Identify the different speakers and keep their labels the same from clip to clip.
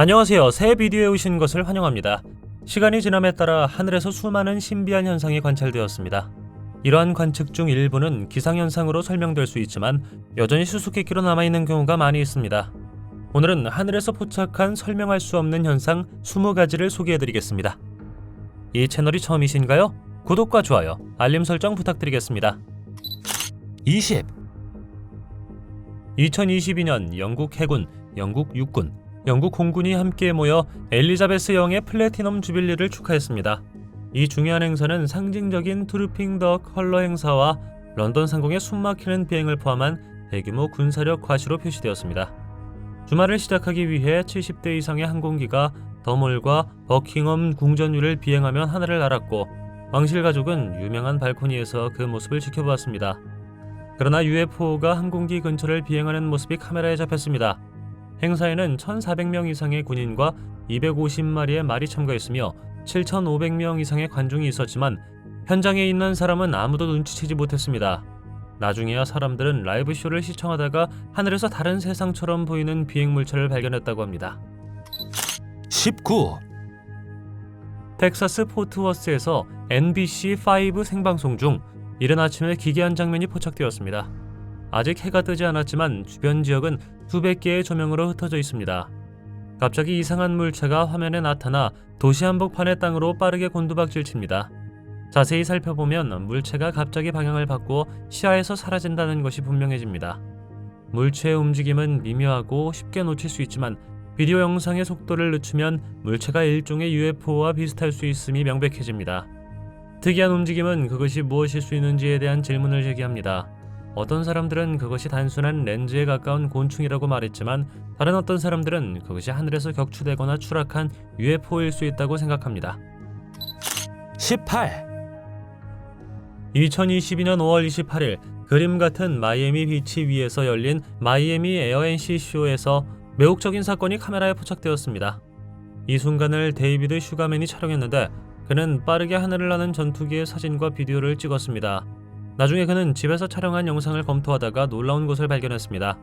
Speaker 1: 안녕하세요. 새 비디오에 오신 것을 환영합니다. 시간이 지남에 따라 하늘에서 수많은 신비한 현상이 관찰되었습니다. 이러한 관측 중 일부는 기상현상으로 설명될 수 있지만 여전히 수수께끼로 남아있는 경우가 많이 있습니다. 오늘은 하늘에서 포착한 설명할 수 없는 현상 20가지를 소개해드리겠습니다. 이 채널이 처음이신가요? 구독과 좋아요, 알림 설정 부탁드리겠습니다. 2022년 영국 해군, 영국 육군, 영국 공군이 함께 모여 엘리자베스 여왕의 플래티넘 주빌리를 축하했습니다. 이 중요한 행사는 상징적인 트루핑 더 컬러 행사와 런던 상공의 숨막히는 비행을 포함한 대규모 군사력 과시로 표시되었습니다. 주말을 시작하기 위해 70대 이상의 항공기가 더몰과 버킹엄 궁전위를 비행하며 하늘을 날았고 왕실 가족은 유명한 발코니에서 그 모습을 지켜보았습니다. 그러나 UFO가 항공기 근처를 비행하는 모습이 카메라에 잡혔습니다. 행사에는 1,400명 이상의 군인과 250마리의 말이 참가했으며 7,500명 이상의 관중이 있었지만 현장에 있는 사람은 아무도 눈치채지 못했습니다. 나중에야 사람들은 라이브 쇼를 시청하다가 하늘에서 다른 세상처럼 보이는 비행물체를 발견했다고 합니다.
Speaker 2: 19.
Speaker 1: 텍사스 포트워스에서 NBC5 생방송 중 이른 아침에 기괴한 장면이 포착되었습니다. 아직 해가 뜨지 않았지만 주변 지역은 수백 개의 조명으로 흩어져 있습니다. 갑자기 이상한 물체가 화면에 나타나 도시 한복판의 땅으로 빠르게 곤두박질칩니다. 자세히 살펴보면 물체가 갑자기 방향을 바꾸어 시야에서 사라진다는 것이 분명해집니다. 물체의 움직임은 미묘하고 쉽게 놓칠 수 있지만 비디오 영상의 속도를 늦추면 물체가 일종의 UFO와 비슷할 수 있음이 명백해집니다. 특이한 움직임은 그것이 무엇일 수 있는지에 대한 질문을 제기합니다. 어떤 사람들은 그것이 단순한 렌즈에 가까운 곤충이라고 말했지만 다른 어떤 사람들은 그것이 하늘에서 격추되거나 추락한 UFO일 수 있다고 생각합니다.
Speaker 2: 18.
Speaker 1: 2022년 5월 28일 그림 같은 마이애미 비치 위에서 열린 마이애미 에어앤시 쇼에서 매혹적인 사건이 카메라에 포착되었습니다. 이 순간을 데이비드 슈가맨이 촬영했는데 그는 빠르게 하늘을 나는 전투기의 사진과 비디오를 찍었습니다. 나중에 그는 집에서 촬영한 영상을 검토하다가 놀라운 것을 발견했습니다.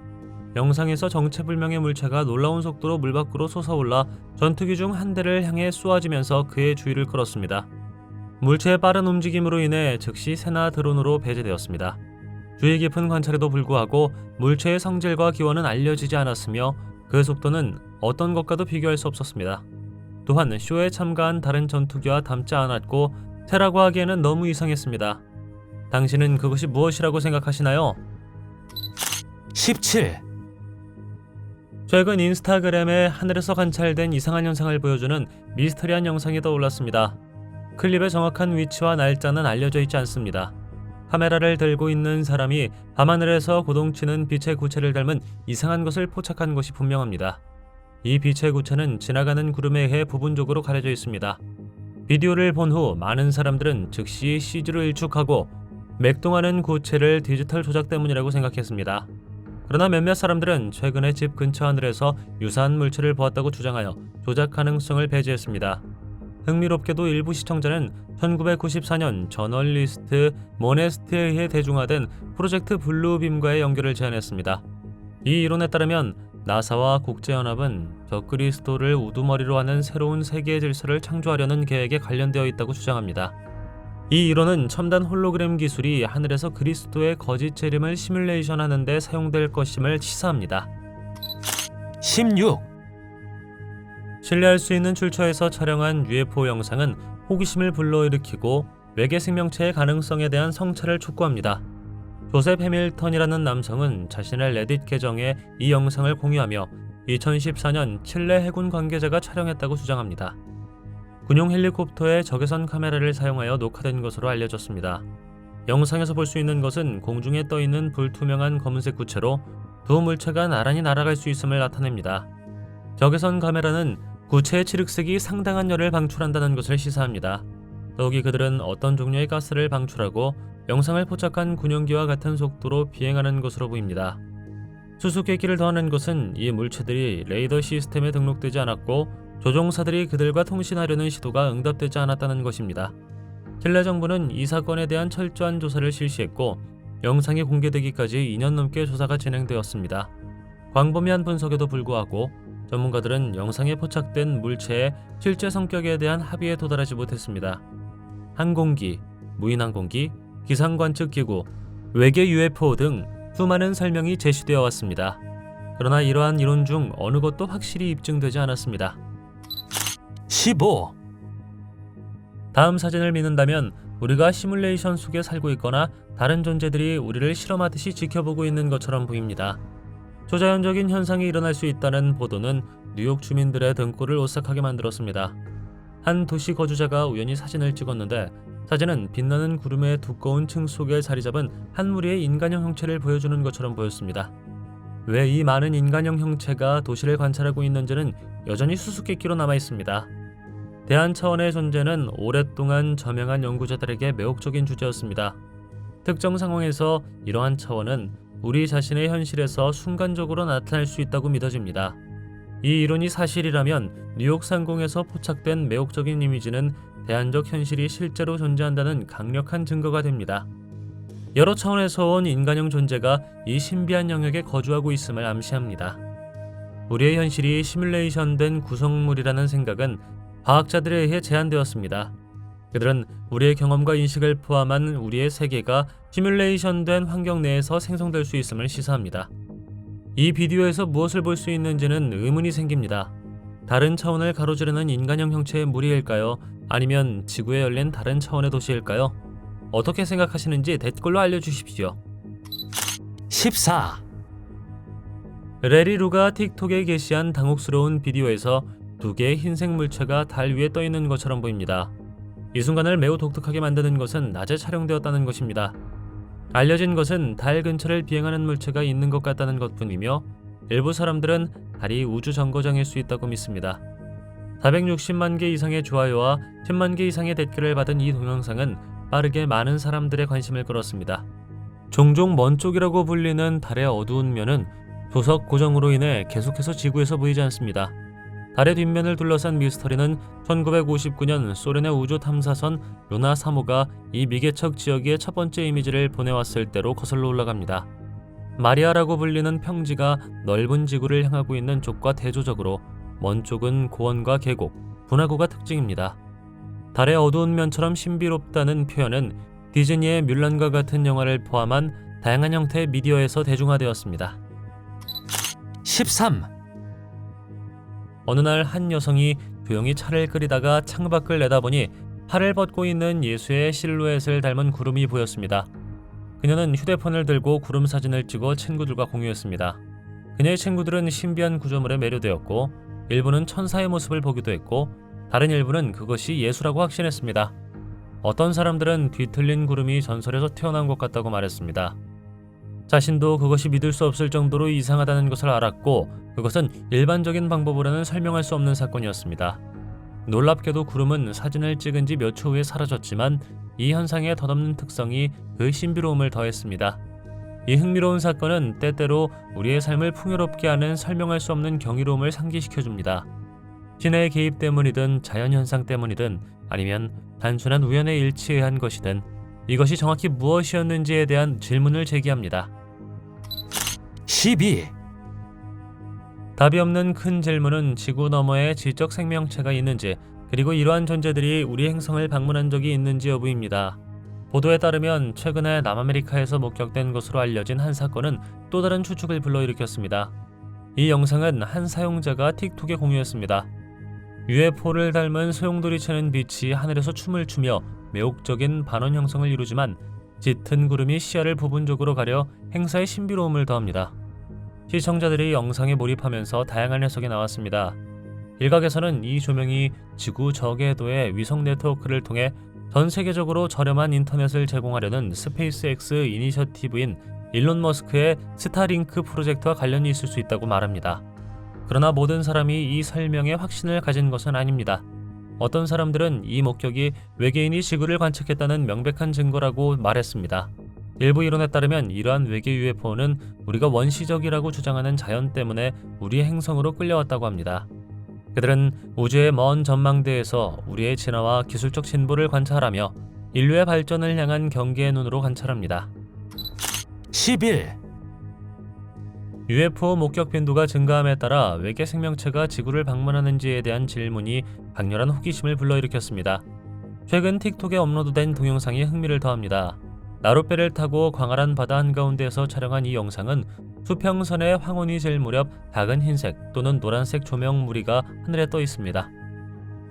Speaker 1: 영상에서 정체불명의 물체가 놀라운 속도로 물 밖으로 솟아올라 전투기 중 한 대를 향해 쏘아지면서 그의 주의를 끌었습니다. 물체의 빠른 움직임으로 인해 즉시 세나 드론으로 배제되었습니다. 주의 깊은 관찰에도 불구하고 물체의 성질과 기원은 알려지지 않았으며 그 속도는 어떤 것과도 비교할 수 없었습니다. 또한 쇼에 참가한 다른 전투기와 닮지 않았고 새라고 하기에는 너무 이상했습니다. 당신은 그것이 무엇이라고 생각하시나요?
Speaker 2: 17.
Speaker 1: 최근 인스타그램에 하늘에서 관찰된 이상한 현상을 보여주는 미스터리한 영상이 떠올랐습니다. 클립의 정확한 위치와 날짜는 알려져 있지 않습니다. 카메라를 들고 있는 사람이 밤하늘에서 고동치는 빛의 구체를 닮은 이상한 것을 포착한 것이 분명합니다. 이 빛의 구체는 지나가는 구름에 의해 부분적으로 가려져 있습니다. 비디오를 본 후 많은 사람들은 즉시 CG로 일축하고 맥동하는 구체를 디지털 조작 때문이라고 생각했습니다. 그러나 몇몇 사람들은 최근에 집 근처 하늘에서 유사한 물체를 보았다고 주장하여 조작 가능성을 배제했습니다. 흥미롭게도 일부 시청자는 1994년 저널리스트 모네스트에 의해 대중화된 프로젝트 블루빔과의 연결을 제안했습니다. 이 이론에 따르면 나사와 국제연합은 적그리스도를 우두머리로 하는 새로운 세계의 질서를 창조하려는 계획에 관련되어 있다고 주장합니다. 이 이론은 첨단 홀로그램 기술이 하늘에서 그리스도의 거짓 재림을 시뮬레이션하는 데 사용될 것임을 시사합니다.
Speaker 2: 16.
Speaker 1: 신뢰할 수 있는 출처에서 촬영한 UFO 영상은 호기심을 불러일으키고 외계 생명체의 가능성에 대한 성찰을 촉구합니다. 조셉 해밀턴이라는 남성은 자신의 레딧 계정에 이 영상을 공유하며 2014년 칠레 해군 관계자가 촬영했다고 주장합니다. 군용 헬리콥터의 적외선 카메라를 사용하여 녹화된 것으로 알려졌습니다. 영상에서 볼 수 있는 것은 공중에 떠있는 불투명한 검은색 구체로 두 물체가 나란히 날아갈 수 있음을 나타냅니다. 적외선 카메라는 구체의 칠흑색이 상당한 열을 방출한다는 것을 시사합니다. 더욱이 그들은 어떤 종류의 가스를 방출하고 영상을 포착한 군용기와 같은 속도로 비행하는 것으로 보입니다. 수수께끼를 더하는 것은 이 물체들이 레이더 시스템에 등록되지 않았고 조종사들이 그들과 통신하려는 시도가 응답되지 않았다는 것입니다. 칠레 정부는 이 사건에 대한 철저한 조사를 실시했고 영상이 공개되기까지 2년 넘게 조사가 진행되었습니다. 광범위한 분석에도 불구하고 전문가들은 영상에 포착된 물체의 실제 성격에 대한 합의에 도달하지 못했습니다. 항공기, 무인항공기, 기상관측기구, 외계 UFO 등 수많은 설명이 제시되어 왔습니다. 그러나 이러한 이론 중 어느 것도 확실히 입증되지 않았습니다.
Speaker 2: 15.
Speaker 1: 다음 사진을 믿는다면 우리가 시뮬레이션 속에 살고 있거나 다른 존재들이 우리를 실험하듯이 지켜보고 있는 것처럼 보입니다. 초자연적인 현상이 일어날 수 있다는 보도는 뉴욕 주민들의 등골을 오싹하게 만들었습니다. 한 도시 거주자가 우연히 사진을 찍었는데 사진은 빛나는 구름의 두꺼운 층 속에 자리 잡은 한 무리의 인간형 형체를 보여주는 것처럼 보였습니다. 왜 이 많은 인간형 형체가 도시를 관찰하고 있는지는 여전히 수수께끼로 남아 있습니다. 대한 차원의 존재는 오랫동안 저명한 연구자들에게 매혹적인 주제였습니다. 특정 상황에서 이러한 차원은 우리 자신의 현실에서 순간적으로 나타날 수 있다고 믿어집니다. 이 이론이 사실이라면 뉴욕 상공에서 포착된 매혹적인 이미지는 대안적 현실이 실제로 존재한다는 강력한 증거가 됩니다. 여러 차원에서 온 인간형 존재가 이 신비한 영역에 거주하고 있음을 암시합니다. 우리의 현실이 시뮬레이션된 구성물이라는 생각은 과학자들에 의해 제안되었습니다. 그들은 우리의 경험과 인식을 포함한 우리의 세계가 시뮬레이션된 환경 내에서 생성될 수 있음을 시사합니다. 이 비디오에서 무엇을 볼 수 있는지는 의문이 생깁니다. 다른 차원을 가로지르는 인간형 형체의 무리일까요? 아니면 지구에 열린 다른 차원의 도시일까요? 어떻게 생각하시는지 댓글로 알려주십시오.
Speaker 2: 14.
Speaker 1: 레리 루가 틱톡에 게시한 당혹스러운 비디오에서 두 개의 흰색 물체가 달 위에 떠 있는 것처럼 보입니다. 이 순간을 매우 독특하게 만드는 것은 낮에 촬영되었다는 것입니다. 알려진 것은 달 근처를 비행하는 물체가 있는 것 같다는 것뿐이며 일부 사람들은 달이 우주 정거장일 수 있다고 믿습니다. 460만 개 이상의 좋아요와 10만 개 이상의 댓글을 받은 이 동영상은 빠르게 많은 사람들의 관심을 끌었습니다. 종종 먼 쪽이라고 불리는 달의 어두운 면은 조석 고정으로 인해 계속해서 지구에서 보이지 않습니다. 달의 뒷면을 둘러싼 미스터리는 1959년 소련의 우주 탐사선 루나 3호가 이 미개척 지역의 첫 번째 이미지를 보내왔을 때로 거슬러 올라갑니다. 마리아라고 불리는 평지가 넓은 지구를 향하고 있는 쪽과 대조적으로 먼 쪽은 고원과 계곡, 분화구가 특징입니다. 달의 어두운 면처럼 신비롭다는 표현은 디즈니의 뮬란과 같은 영화를 포함한 다양한 형태의 미디어에서 대중화되었습니다.
Speaker 2: 13.
Speaker 1: 어느 날 한 여성이 조용히 차를 끓이다가 창밖을 내다보니 팔을 뻗고 있는 예수의 실루엣을 닮은 구름이 보였습니다. 그녀는 휴대폰을 들고 구름 사진을 찍어 친구들과 공유했습니다. 그녀의 친구들은 신비한 구조물에 매료되었고 일부는 천사의 모습을 보기도 했고 다른 일부는 그것이 예수라고 확신했습니다. 어떤 사람들은 뒤틀린 구름이 전설에서 태어난 것 같다고 말했습니다. 자신도 그것이 믿을 수 없을 정도로 이상하다는 것을 알았고 그것은 일반적인 방법으로는 설명할 수 없는 사건이었습니다. 놀랍게도 구름은 사진을 찍은 지 몇 초 후에 사라졌지만 이 현상의 덧없는 특성이 그 신비로움을 더했습니다. 이 흥미로운 사건은 때때로 우리의 삶을 풍요롭게 하는 설명할 수 없는 경이로움을 상기시켜줍니다. 신의 개입 때문이든 자연현상 때문이든 아니면 단순한 우연의 일치에 의한 것이든 이것이 정확히 무엇이었는지에 대한 질문을 제기합니다.
Speaker 2: 12.
Speaker 1: 답이 없는 큰 질문은 지구 너머에 지적 생명체가 있는지 그리고 이러한 존재들이 우리 행성을 방문한 적이 있는지 여부입니다. 보도에 따르면 최근에 남아메리카에서 목격된 것으로 알려진 한 사건은 또 다른 추측을 불러일으켰습니다. 이 영상은 한 사용자가 틱톡에 공유했습니다. UFO를 닮은 소용돌이치는 빛이 하늘에서 춤을 추며 매혹적인 반원 형성을 이루지만 짙은 구름이 시야를 부분적으로 가려 행사의 신비로움을 더합니다. 시청자들이 영상에 몰입하면서 다양한 해석이 나왔습니다. 일각에서는 이 조명이 지구 저궤도의 위성 네트워크를 통해 전 세계적으로 저렴한 인터넷을 제공하려는 스페이스X 이니셔티브인 일론 머스크의 스타링크 프로젝트와 관련이 있을 수 있다고 말합니다. 그러나 모든 사람이 이 설명에 확신을 가진 것은 아닙니다. 어떤 사람들은 이 목격이 외계인이 지구를 관측했다는 명백한 증거라고 말했습니다. 일부 이론에 따르면 이러한 외계 UFO는 우리가 원시적이라고 주장하는 자연 때문에 우리의 행성으로 끌려왔다고 합니다. 그들은 우주의 먼 전망대에서 우리의 진화와 기술적 진보를 관찰하며 인류의 발전을 향한 경계의 눈으로 관찰합니다.
Speaker 2: 11.
Speaker 1: UFO 목격 빈도가 증가함에 따라 외계 생명체가 지구를 방문하는지에 대한 질문이 강렬한 호기심을 불러일으켰습니다. 최근 틱톡에 업로드된 동영상이 흥미를 더합니다. 나룻배를 타고 광활한 바다 한가운데에서 촬영한 이 영상은 수평선에 황혼이 질 무렵 작은 흰색 또는 노란색 조명 무리가 하늘에 떠 있습니다.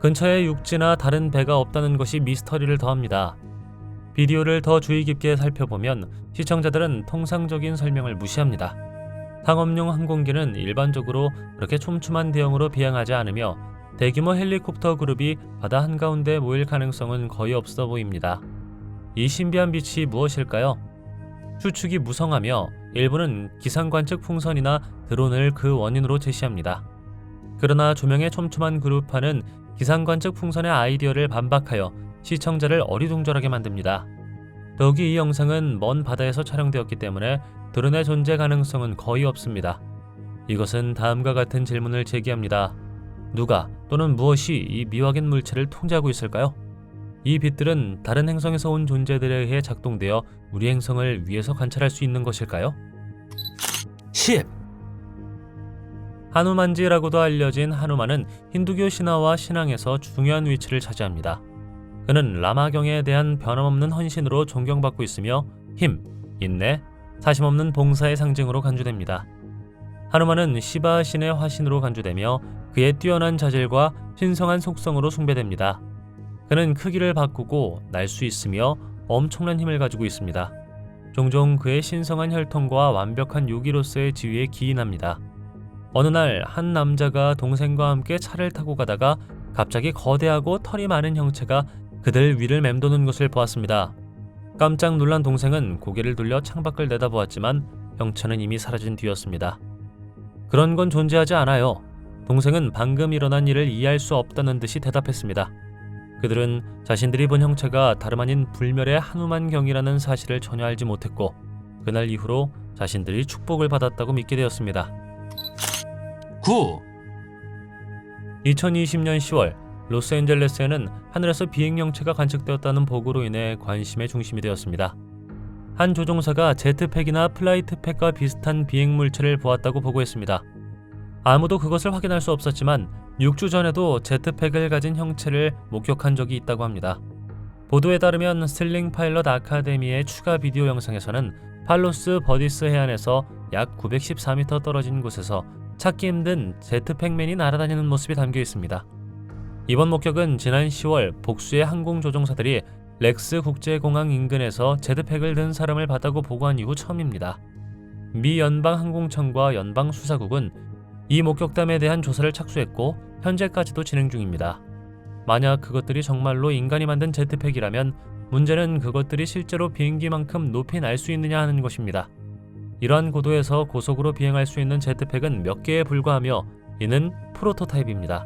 Speaker 1: 근처에 육지나 다른 배가 없다는 것이 미스터리를 더합니다. 비디오를 더 주의 깊게 살펴보면 시청자들은 통상적인 설명을 무시합니다. 상업용 항공기는 일반적으로 그렇게 촘촘한 대형으로 비행하지 않으며 대규모 헬리콥터 그룹이 바다 한가운데 모일 가능성은 거의 없어 보입니다. 이 신비한 빛이 무엇일까요? 추측이 무성하며 일부는 기상관측 풍선이나 드론을 그 원인으로 제시합니다. 그러나 조명의 촘촘한 그룹화는 기상관측 풍선의 아이디어를 반박하여 시청자를 어리둥절하게 만듭니다. 더욱이 이 영상은 먼 바다에서 촬영되었기 때문에 드론의 존재 가능성은 거의 없습니다. 이것은 다음과 같은 질문을 제기합니다. 누가 또는 무엇이 이 미확인 물체를 통제하고 있을까요? 이 빛들은 다른 행성에서 온 존재들에 의해 작동되어 우리 행성을 위에서 관찰할 수 있는 것일까요?
Speaker 2: 10,
Speaker 1: 하누만지라고도 알려진 하누만은 힌두교 신화와 신앙에서 중요한 위치를 차지합니다. 그는 라마경에 대한 변함없는 헌신으로 존경받고 있으며 힘, 인내, 사심없는 봉사의 상징으로 간주됩니다. 하누만은 시바 신의 화신으로 간주되며 그의 뛰어난 자질과 신성한 속성으로 숭배됩니다. 그는 크기를 바꾸고 날 수 있으며 엄청난 힘을 가지고 있습니다. 종종 그의 신성한 혈통과 완벽한 요기로서의 지위에 기인합니다. 어느 날 한 남자가 동생과 함께 차를 타고 가다가 갑자기 거대하고 털이 많은 형체가 그들 위를 맴도는 것을 보았습니다. 깜짝 놀란 동생은 고개를 돌려 창밖을 내다보았지만 형체는 이미 사라진 뒤였습니다. 그런 건 존재하지 않아요. 동생은 방금 일어난 일을 이해할 수 없다는 듯이 대답했습니다. 그들은 자신들이 본 형체가 다름 아닌 불멸의 하누만경이라는 사실을 전혀 알지 못했고 그날 이후로 자신들이 축복을 받았다고 믿게 되었습니다.
Speaker 2: 9,
Speaker 1: 2020년 10월 로스앤젤레스에는 하늘에서 비행형체가 관측되었다는 보고로 인해 관심의 중심이 되었습니다. 한 조종사가 제트팩이나 플라이트팩과 비슷한 비행물체를 보았다고 보고했습니다. 아무도 그것을 확인할 수 없었지만 6주 전에도 제트팩을 가진 형체를 목격한 적이 있다고 합니다. 보도에 따르면 스틸링 파일럿 아카데미의 추가 비디오 영상에서는 팔로스 버디스 해안에서 약 914m 떨어진 곳에서 찾기 힘든 제트팩맨이 날아다니는 모습이 담겨 있습니다. 이번 목격은 지난 10월 복수의 항공조종사들이 렉스 국제공항 인근에서 제트팩을 든 사람을 봤다고 보고한 이후 처음입니다. 미 연방항공청과 연방수사국은 이 목격담에 대한 조사를 착수했고 현재까지도 진행 중입니다. 만약 그것들이 정말로 인간이 만든 제트팩이라면 문제는 그것들이 실제로 비행기만큼 높이 날 수 있느냐 하는 것입니다. 이러한 고도에서 고속으로 비행할 수 있는 제트팩은 몇 개에 불과하며 이는 프로토타입입니다.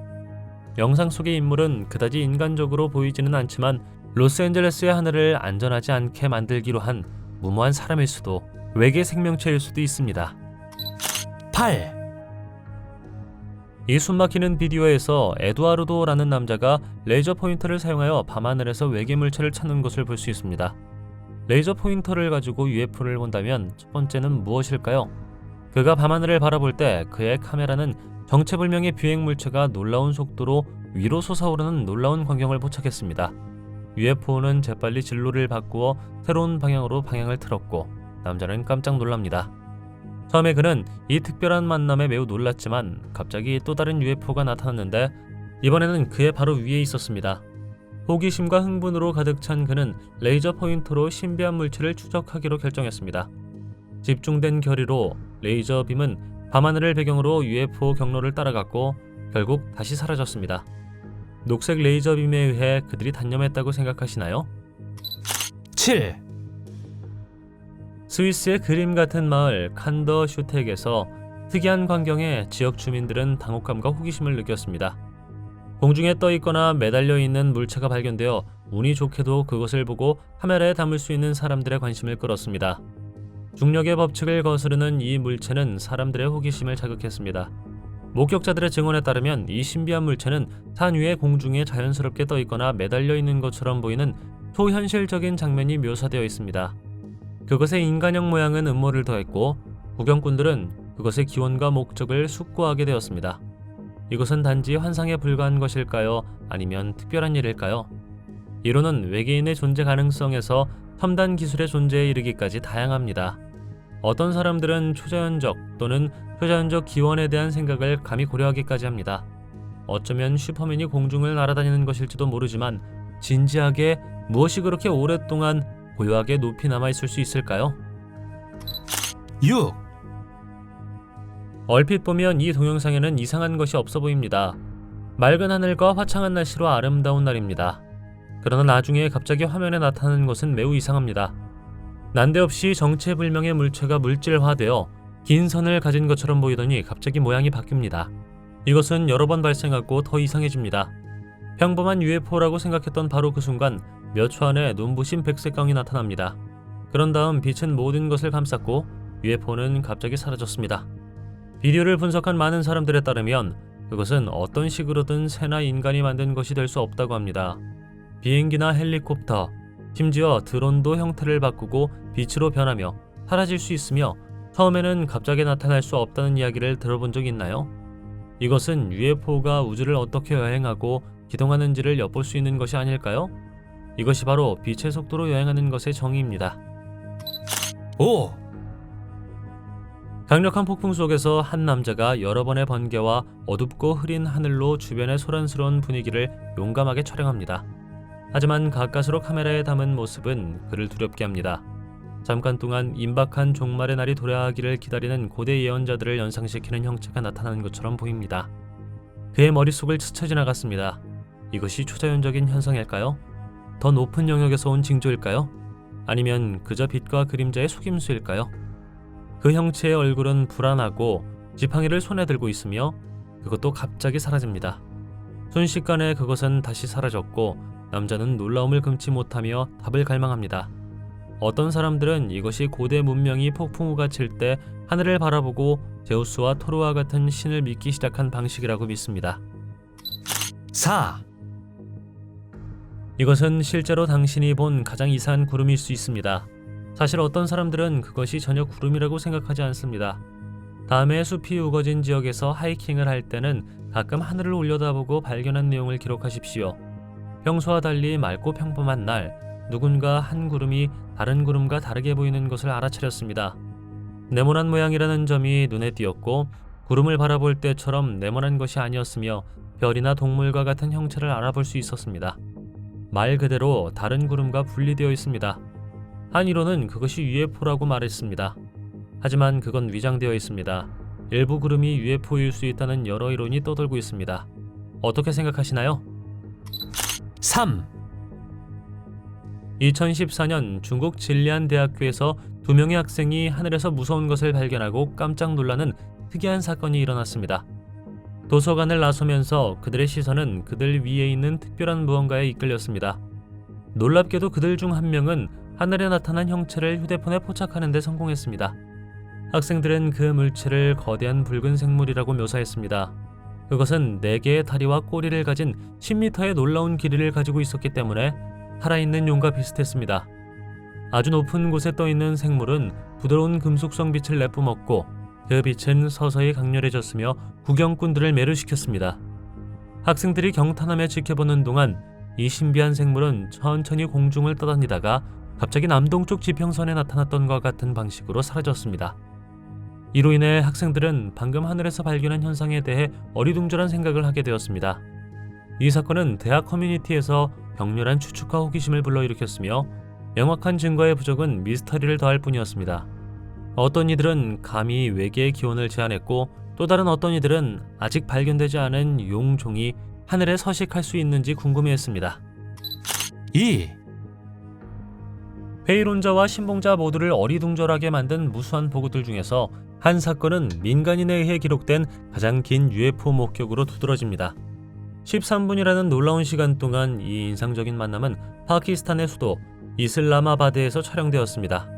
Speaker 1: 영상 속의 인물은 그다지 인간적으로 보이지는 않지만 로스앤젤레스의 하늘을 안전하지 않게 만들기로 한 무모한 사람일 수도 외계 생명체일 수도 있습니다.
Speaker 2: 8,
Speaker 1: 이 숨막히는 비디오에서 에두아르도라는 남자가 레이저 포인터를 사용하여 밤하늘에서 외계 물체를 찾는 것을 볼 수 있습니다. 레이저 포인터를 가지고 UFO를 본다면 첫 번째는 무엇일까요? 그가 밤하늘을 바라볼 때 그의 카메라는 정체불명의 비행 물체가 놀라운 속도로 위로 솟아오르는 놀라운 광경을 포착했습니다. UFO는 재빨리 진로를 바꾸어 새로운 방향으로 방향을 틀었고 남자는 깜짝 놀랍니다. 처음에 그는 이 특별한 만남에 매우 놀랐지만 갑자기 또 다른 UFO가 나타났는데 이번에는 그의 바로 위에 있었습니다. 호기심과 흥분으로 가득 찬 그는 레이저 포인터로 신비한 물체를 추적하기로 결정했습니다. 집중된 결의로 레이저 빔은 밤하늘을 배경으로 UFO 경로를 따라갔고 결국 다시 사라졌습니다. 녹색 레이저 빔에 의해 그들이 단념했다고 생각하시나요?
Speaker 2: 7,
Speaker 1: 스위스의 그림 같은 마을 칸더 슈텍에서 특이한 광경에 지역 주민들은 당혹감과 호기심을 느꼈습니다. 공중에 떠 있거나 매달려 있는 물체가 발견되어 운이 좋게도 그것을 보고 카메라에 담을 수 있는 사람들의 관심을 끌었습니다. 중력의 법칙을 거스르는 이 물체는 사람들의 호기심을 자극했습니다. 목격자들의 증언에 따르면 이 신비한 물체는 산 위의 공중에 자연스럽게 떠 있거나 매달려 있는 것처럼 보이는 초현실적인 장면이 묘사되어 있습니다. 그것의 인간형 모양은 음모를 더했고 구경꾼들은 그것의 기원과 목적을 숙고하게 되었습니다. 이것은 단지 환상에 불과한 것일까요? 아니면 특별한 일일까요? 이론은 외계인의 존재 가능성에서 첨단 기술의 존재에 이르기까지 다양합니다. 어떤 사람들은 초자연적 또는 초자연적 기원에 대한 생각을 감히 고려하기까지 합니다. 어쩌면 슈퍼맨이 공중을 날아다니는 것일지도 모르지만 진지하게 무엇이 그렇게 오랫동안 고요하게 높이 남아있을 수 있을까요?
Speaker 2: 6,
Speaker 1: 얼핏 보면 이 동영상에는 이상한 것이 없어 보입니다. 맑은 하늘과 화창한 날씨로 아름다운 날입니다. 그러나 나중에 갑자기 화면에 나타나는 것은 매우 이상합니다. 난데없이 정체불명의 물체가 물질화되어 긴 선을 가진 것처럼 보이더니 갑자기 모양이 바뀝니다. 이것은 여러 번 발생하고 더 이상해집니다. 평범한 UFO라고 생각했던 바로 그 순간 몇 초 안에 눈부신 백색광이 나타납니다. 그런 다음 빛은 모든 것을 감쌌고 UFO는 갑자기 사라졌습니다. 비디오를 분석한 많은 사람들에 따르면 그것은 어떤 식으로든 새나 인간이 만든 것이 될 수 없다고 합니다. 비행기나 헬리콥터, 심지어 드론도 형태를 바꾸고 빛으로 변하며 사라질 수 있으며 처음에는 갑자기 나타날 수 없다는 이야기를 들어본 적 있나요? 이것은 UFO가 우주를 어떻게 여행하고 기동하는지를 엿볼 수 있는 것이 아닐까요? 이것이 바로 빛의 속도로 여행하는 것의 정의입니다.
Speaker 2: 5,
Speaker 1: 강력한 폭풍 속에서 한 남자가 여러 번의 번개와 어둡고 흐린 하늘로 주변의 소란스러운 분위기를 용감하게 촬영합니다. 하지만 가까스로 카메라에 담은 모습은 그를 두렵게 합니다. 잠깐 동안 임박한 종말의 날이 도래하기를 기다리는 고대 예언자들을 연상시키는 형체가 나타나는 것처럼 보입니다. 그의 머릿속을 스쳐 지나갔습니다. 이것이 초자연적인 현상일까요? 더 높은 영역에서 온 징조일까요? 아니면 그저 빛과 그림자의 속임수일까요? 그 형체의 얼굴은 불안하고 지팡이를 손에 들고 있으며 그것도 갑자기 사라집니다. 순식간에 그것은 다시 사라졌고 남자는 놀라움을 금치 못하며 답을 갈망합니다. 어떤 사람들은 이것이 고대 문명이 폭풍우가 칠 때 하늘을 바라보고 제우스와 토르와 같은 신을 믿기 시작한 방식이라고 믿습니다.
Speaker 2: 4,
Speaker 1: 이것은 실제로 당신이 본 가장 이상한 구름일 수 있습니다. 사실 어떤 사람들은 그것이 전혀 구름이라고 생각하지 않습니다. 다음에 숲이 우거진 지역에서 하이킹을 할 때는 가끔 하늘을 올려다보고 발견한 내용을 기록하십시오. 평소와 달리 맑고 평범한 날, 누군가 한 구름이 다른 구름과 다르게 보이는 것을 알아차렸습니다. 네모난 모양이라는 점이 눈에 띄었고 구름을 바라볼 때처럼 네모난 것이 아니었으며 별이나 동물과 같은 형체를 알아볼 수 있었습니다. 말 그대로 다른 구름과 분리되어 있습니다. 한 이론은 그것이 UFO라고 말했습니다. 하지만 그건 위장되어 있습니다. 일부 구름이 UFO일 수 있다는 여러 이론이 떠돌고 있습니다. 어떻게 생각하시나요?
Speaker 2: 3,
Speaker 1: 2014년 중국 진리안 대학교에서 2명의 학생이 하늘에서 무서운 것을 발견하고 깜짝 놀라는 특이한 사건이 일어났습니다. 도서관을 나서면서 그들의 시선은 그들 위에 있는 특별한 무언가에 이끌렸습니다. 놀랍게도 그들 중 한 명은 하늘에 나타난 형체를 휴대폰에 포착하는 데 성공했습니다. 학생들은 그 물체를 거대한 붉은 생물이라고 묘사했습니다. 그것은 4개의 다리와 꼬리를 가진 10m의 놀라운 길이를 가지고 있었기 때문에 살아있는 용과 비슷했습니다. 아주 높은 곳에 떠있는 생물은 부드러운 금속성 빛을 내뿜었고 그 빛은 서서히 강렬해졌으며 구경꾼들을 매료시켰습니다. 학생들이 경탄하며 지켜보는 동안 이 신비한 생물은 천천히 공중을 떠다니다가 갑자기 남동쪽 지평선에 나타났던 것 같은 방식으로 사라졌습니다. 이로 인해 학생들은 방금 하늘에서 발견한 현상에 대해 어리둥절한 생각을 하게 되었습니다. 이 사건은 대학 커뮤니티에서 격렬한 추측과 호기심을 불러일으켰으며 명확한 증거의 부족은 미스터리를 더할 뿐이었습니다. 어떤 이들은 감히 외계의 기원을 제안했고 또 다른 어떤 이들은 아직 발견되지 않은 용종이 하늘에 서식할 수 있는지 궁금해했습니다.
Speaker 2: 2,
Speaker 1: 회의론자와 신봉자 모두를 어리둥절하게 만든 무수한 보고들 중에서 한 사건은 민간인에 의해 기록된 가장 긴 UFO 목격으로 두드러집니다. 13분이라는 놀라운 시간 동안 이 인상적인 만남은 파키스탄의 수도 이슬라마바드에서 촬영되었습니다.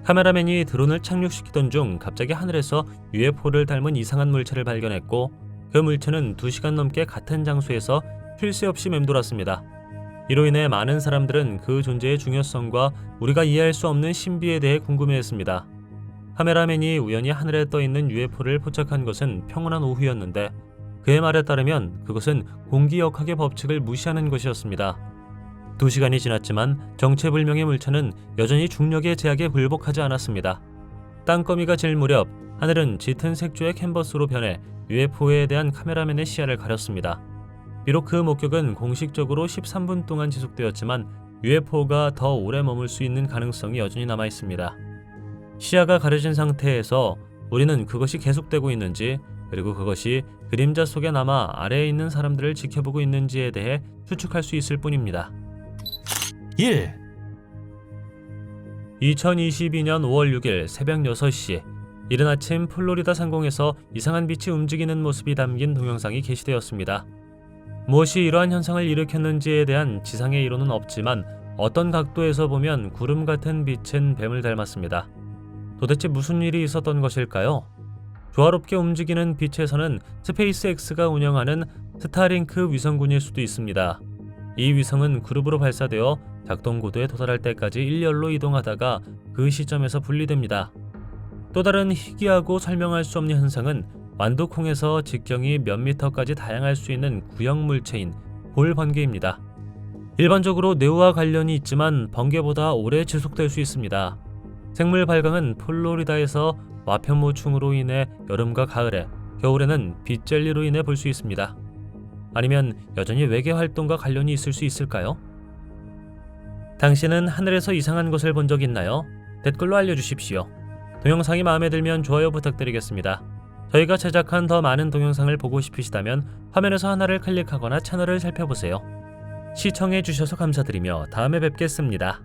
Speaker 1: 카메라맨이 드론을 착륙시키던 중 갑자기 하늘에서 UFO를 닮은 이상한 물체를 발견했고 그 물체는 2시간 넘게 같은 장소에서 쉴 새 없이 맴돌았습니다. 이로 인해 많은 사람들은 그 존재의 중요성과 우리가 이해할 수 없는 신비에 대해 궁금해했습니다. 카메라맨이 우연히 하늘에 떠 있는 UFO를 포착한 것은 평온한 오후였는데 그의 말에 따르면 그것은 공기역학의 법칙을 무시하는 것이었습니다. 2시간이 지났지만 정체불명의 물체는 여전히 중력의 제약에 굴복하지 않았습니다. 땅거미가 질 무렵 하늘은 짙은 색조의 캔버스로 변해 UFO에 대한 카메라맨의 시야를 가렸습니다. 비록 그 목격은 공식적으로 13분 동안 지속되었지만 UFO가 더 오래 머물 수 있는 가능성이 여전히 남아 있습니다. 시야가 가려진 상태에서 우리는 그것이 계속되고 있는지, 그리고 그것이 그림자 속에 남아 아래에 있는 사람들을 지켜보고 있는지에 대해 추측할 수 있을 뿐입니다.
Speaker 2: 1.
Speaker 1: 2022년 5월 6일 새벽 6시, 이른 아침 플로리다 상공에서 이상한 빛이 움직이는 모습이 담긴 동영상이 게시되었습니다. 무엇이 이러한 현상을 일으켰는지에 대한 지상의 이론은 없지만 어떤 각도에서 보면 구름 같은 빛은 뱀을 닮았습니다. 도대체 무슨 일이 있었던 것일까요? 조화롭게 움직이는 빛에서는 스페이스X가 운영하는 스타링크 위성군일 수도 있습니다. 이 위성은 그룹으로 발사되어 작동 고도에 도달할 때까지 일렬로 이동하다가 그 시점에서 분리됩니다. 또 다른 희귀하고 설명할 수 없는 현상은 완두콩에서 직경이 몇 미터까지 다양할 수 있는 구형 물체인 볼 번개입니다. 일반적으로 뇌우와 관련이 있지만 번개보다 오래 지속될 수 있습니다. 생물 발광은 플로리다에서 와편모충으로 인해 여름과 가을에, 겨울에는 빛젤리로 인해 볼 수 있습니다. 아니면 여전히 외계 활동과 관련이 있을 수 있을까요? 당신은 하늘에서 이상한 것을 본 적 있나요? 댓글로 알려주십시오. 동영상이 마음에 들면 좋아요 부탁드리겠습니다. 저희가 제작한 더 많은 동영상을 보고 싶으시다면 화면에서 하나를 클릭하거나 채널을 살펴보세요. 시청해주셔서 감사드리며 다음에 뵙겠습니다.